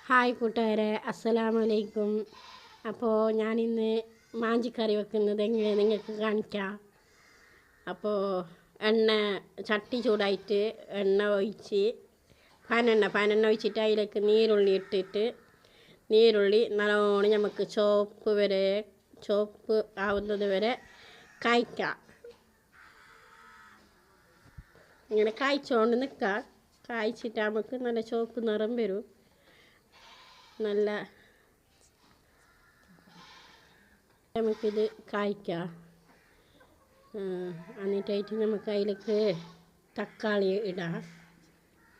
Hi കൂട്ടുകാരെ, അസ്സലാമലൈക്കും. അപ്പോൾ ഞാനിന്ന് മാഞ്ചിക്കറി വെക്കുന്നത് എങ്ങനെ നിങ്ങൾക്ക് കാണിക്കാം. അപ്പോൾ ചട്ടി ചൂടായിട്ട് എണ്ണ ഒഴിച്ച് പനെണ്ണ ഒഴിച്ചിട്ട് അതിലേക്ക് നീരുള്ളി ഇട്ടിട്ട് നീരുള്ളി നല്ലോണം നമുക്ക് ചോപ്പ് ആവുന്നത് വരെ കായ്ക്കാം. ഇങ്ങനെ കായ്ച്ചുകൊണ്ട് നിൽക്കാം. കായ്ച്ചിട്ട് നമുക്ക് നല്ല ചുവപ്പ് നിറം വരും. നല്ല നമുക്കിത് കായ്ക്കാം. എന്നിട്ടായിട്ട് നമുക്ക് അതിലേക്ക് തക്കാളി ഇടാം.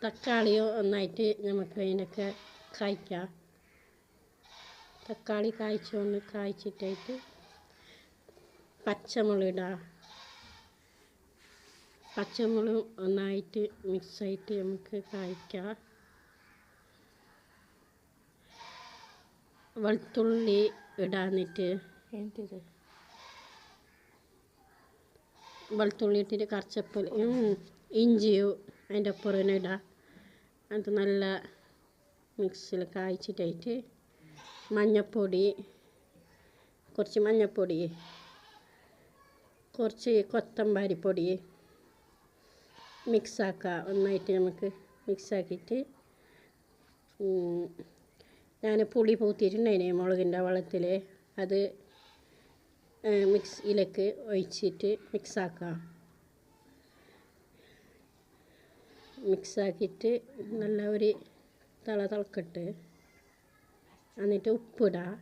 തക്കാളിയോ ഒന്നായിട്ട് നമുക്ക് അതിനൊക്കെ കായ്ക്കാം. തക്കാളി കായ്ച്ചിട്ടായിട്ട് പച്ചമുളക് ഇടാം. പച്ചമുളക് ഒന്നായിട്ട് മിക്സായിട്ട് നമുക്ക് കായ്ക്കാം. വെളുത്തുള്ളി ഇടാന്നിട്ട് വെളുത്തുള്ളി ഇട്ടിട്ട് കറിച്ചപ്പലും ഇഞ്ചിയും അതിൻ്റെ ഒപ്പം ഇടാം. അത് നല്ല മിക്സിയിൽ കായ്ച്ചിട്ടായിട്ട് കുറച്ച് മഞ്ഞൾപ്പൊടി, കുറച്ച് കൊത്തമ്പാരി പൊടി മിക്സാക്കുക. ഒന്നായിട്ട് നമുക്ക് മിക്സാക്കിയിട്ട് ഞാൻ പുളി പൂത്തിയിട്ടുണ്ടായിന് മുളകിൻ്റെ വെള്ളത്തിൽ, അത് മിക്സിയിലേക്ക് ഒഴിച്ചിട്ട് മിക്സാക്കിയിട്ട് നല്ല ഒരു തിളക്കട്ട്. എന്നിട്ട് ഉപ്പിടാം.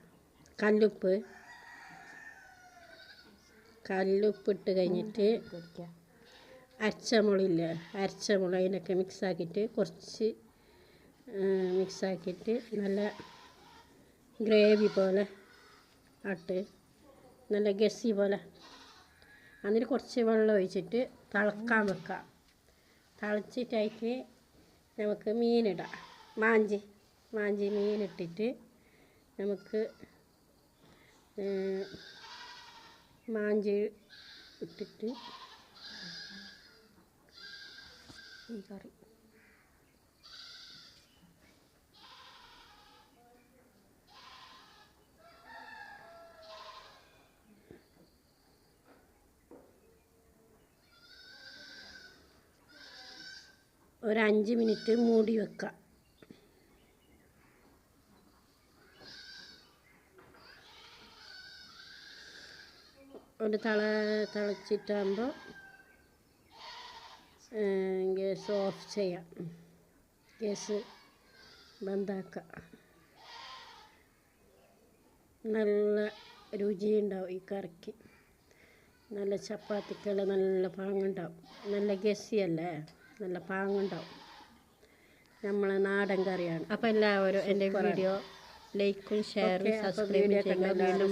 കല്ലുപ്പിട്ട് കഴിഞ്ഞിട്ട് അരച്ചമുളക് അതിനൊക്കെ മിക്സാക്കിയിട്ട് കുറച്ച് മിക്സാക്കിയിട്ട് നല്ല ഗ്രേവി പോലെ നല്ല ഗസി പോലെ. എന്നിട്ട് കുറച്ച് വെള്ളം ഒഴിച്ചിട്ട് തിളക്കാൻ വെക്കാം. തിളച്ചിട്ടായിട്ട് നമുക്ക് മീനിടാം. മാഞ്ചി മീനിട്ടിട്ട് നമുക്ക് മാഞ്ചി ഇട്ടിട്ട് ഈ കറി ഒരു 5 മിനിറ്റ് മൂടി വെക്കാം. ഒരു തിളച്ചിട്ടാകുമ്പോൾ ഗ്യാസ് ഓഫ് ചെയ്യാം. ഗ്യാസ് ബന്ധാക്കാം. നല്ല രുചിയുണ്ടാവും ഈ കറിക്ക്. നല്ല ചപ്പാത്തിക്കെല്ലാം നല്ല പാങ്ങുണ്ടാവും. നല്ല ഗസിയല്ലേ, നല്ല പാങ്ങുണ്ടാവും. നമ്മളെ നാടൻ കറിയാണ്. അപ്പോൾ എല്ലാവരും എൻ്റെ വീഡിയോ ലൈക്കും ഷെയറും സബ്സ്ക്രൈബും ചെയ്യുക. വീണ്ടും